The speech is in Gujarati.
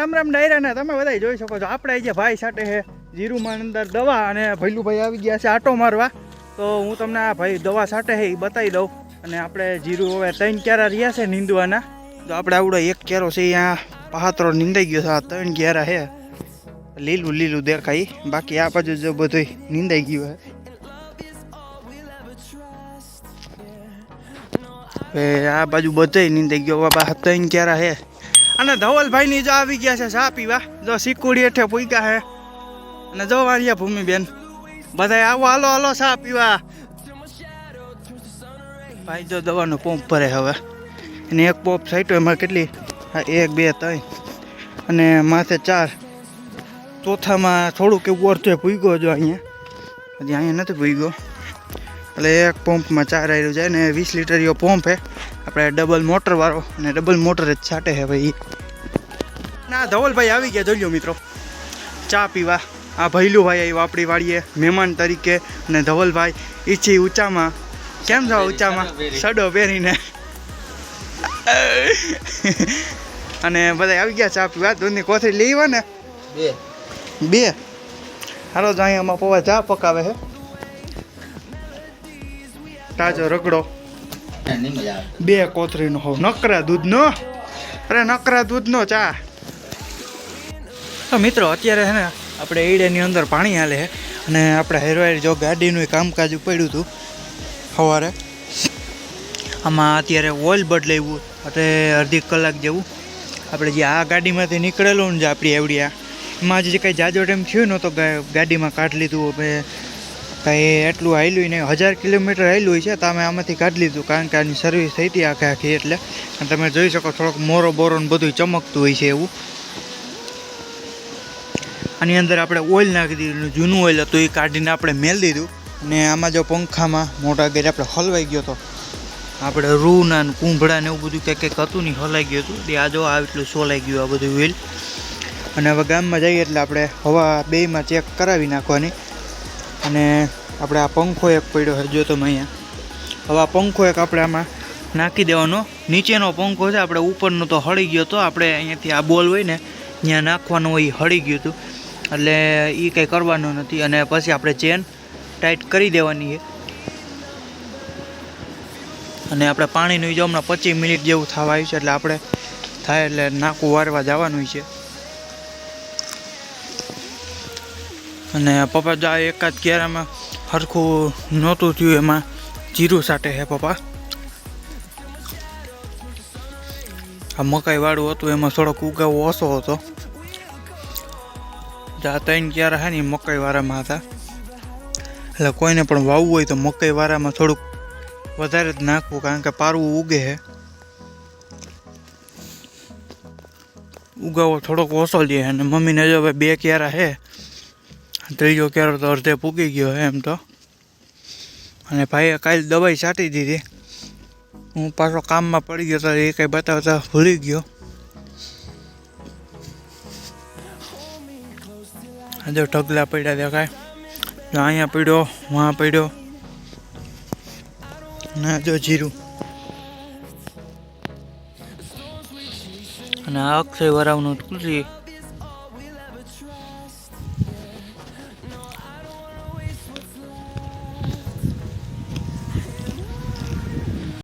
રામ રામ ડાયરાના તમે બધા જોઈ શકો છો. આપણે જે ભાઈ સાથે છે જીરુમાં અંદર દવા, અને ભૈલુભાઈ આવી ગયા છે આટો મારવા. તો હું તમને આ ભાઈ દવા સાથે છે એ બતાવી દઉં. અને આપણે જીરું હવે 3 ક્યારા રહ્યા છે નીંદવાના. તો આપણે આવડો 1 ક્યારો છે અહીંયા પહાતરો નીંદાઈ ગયો છે. આ 3 ક્યારા છે લીલું લીલું દેખાય, બાકી આ બાજુ જો બધું નીંદાઈ ગયું છે. આ બાજુ બધે નીંદાઈ ગયો. બાબા 3 ક્યારા છે. અને ધવલભાઈ ની જો આવી ગયા છે ચા પીવા. જો સિક્કુડી હેઠે પૂગ્યા છે. અને જો વાળિયા ભૂમિબેન બધા આવો, હાલો હાલો ચા પીવા. ભાઈ જો દવાનો પંપ ભરે હવે. અને એક પંપ સાઈટો એમાં કેટલી 1 2 3 અને માથે 4. ચોથામાં થોડુંક એવું અર્થે પૂગ્યો જો અહીંયા, હજી અહીંયા નથી પૂગ્યો. એટલે એક પંપમાં 4 આવ્યું જાય ને 20 લીટર પંપ છે આપણે ડબલ મોટર વાળો. અને ડબલ મોટર જ છાંટે છે ભાઈ. ના ધવલભાઈ આવી ગયા જોઈ લો મિત્રો ચા પીવા. આ ભૈલુભાઈ આવ્યો આપણી વાડીએ મહેમાન તરીકે. અને ધવલભાઈ ઈચ્છી ઊંચામાં. કેમ છો ઊંચામાં? સડો પહેરીને. અને બધા આવી ગયા ચા પીવા. દૂધની કોથળી લેવા ને 2 હાલો જ અહીંયામાં પૌવા ચા પકાવે છે. તાજો રગડો 2 કોથળીનો હોવ નકરા દૂધનો. અરે નકરા દૂધનો ચા. તો મિત્રો અત્યારે છે ને આપણે ઈડેની અંદર પાણી હાલે છે. અને આપણે હેરવાઈ જો ગાડીનું કામકાજ પડ્યું હતું સવારે. આમાં અત્યારે ઓઇલ બદલાવ્યું એટલે અડધી કલાક જેવું. આપણે જે આ ગાડીમાંથી નીકળેલું ને જે આપણી એવડી એમાં જે કંઈ જાજો ટાઈમ થયો ને તો ગાડીમાં કાઢી લીધું. હવે કાંઈ એટલું હાલ્યું નહીં, 1000 કિલોમીટર હાલ્યું છે. તો અમે આમાંથી કાઢી લીધું કારણ કે આની સર્વિસ થઈ હતી આખી. એટલે અને તમે જોઈ શકો થોડોક મોરો બોરો ને બધું ચમકતું હોય છે એવું. આની અંદર આપણે ઓઇલ નાખી દીધું. જૂનું ઓઇલ હતું એ કાઢીને આપણે મેળ દીધું. અને આમાં જો પંખામાં મોટા ગેર આપણે હલવાઈ ગયો હતો. આપણે રૂના ને કુંભળા ને એવું બધું કંઈક કંઈક હતું નહીં, હલાઈ ગયું હતું. તે આ જો આ એટલું સોલાઈ ગયું આ બધું ઓઇલ. અને હવે ગામમાં જઈએ એટલે આપણે હવા બેયમાં ચેક કરાવી નાખવાની. અને આપણે આ પંખો એક પડ્યો છે જો તમે અહીંયા. હવે આ પંખો એક આપણે આમાં નાખી દેવાનો. નીચેનો પંખો છે આપણે ઉપરનો તો હળી ગયો હતો. આપણે અહીંયાથી આ બોલ હોય ને ત્યાં નાખવાનું હોય એ હળી ગયું હતું. એટલે એ કંઈ કરવાનું નથી. અને પછી આપણે ચેન ટાઈટ કરી દેવાની છે. અને આપણે પાણીનું જો હમણાં 25 મિનિટ જેવું થવા આવ્યું છે. એટલે આપણે થાય એટલે નાકું વારવા જવાનું છે. અને પપ્પા જો એકાદ ક્યારામાં સરખું નહોતું થયું એમાં જીરું સાટે છે પપ્પા. આ મકાઈ વાળું હતું એમાં થોડોક ઉગાવો ઓછો હતો. આ 3 ક્યારા છે ને એ મકાઈ વાળામાં હતા. એટલે કોઈને પણ વાવવું હોય તો મકાઈ વાળામાં થોડુંક વધારે જ નાખવું કારણ કે પારવું ઉગે છે. ઉગાવો થોડોક ઓછો લે. અને મમ્મીને જો હવે 2 ક્યારા છે, 3જો ક્યારો તો અડધે પૂગી ગયો છે એમ તો. અને ભાઈએ કાલે દવાઈ છાંટી દીધી. હું પાછો કામમાં પડી ગયો તો એ કંઈ બતાવતા ભૂલી ગયો. જો ઢગલા પડ્યા દેખાય. અહીંયા પડ્યો, વहाँ પડ્યો. ના જો જીરું. અને આ અક્ષય વરાવનું તુલસી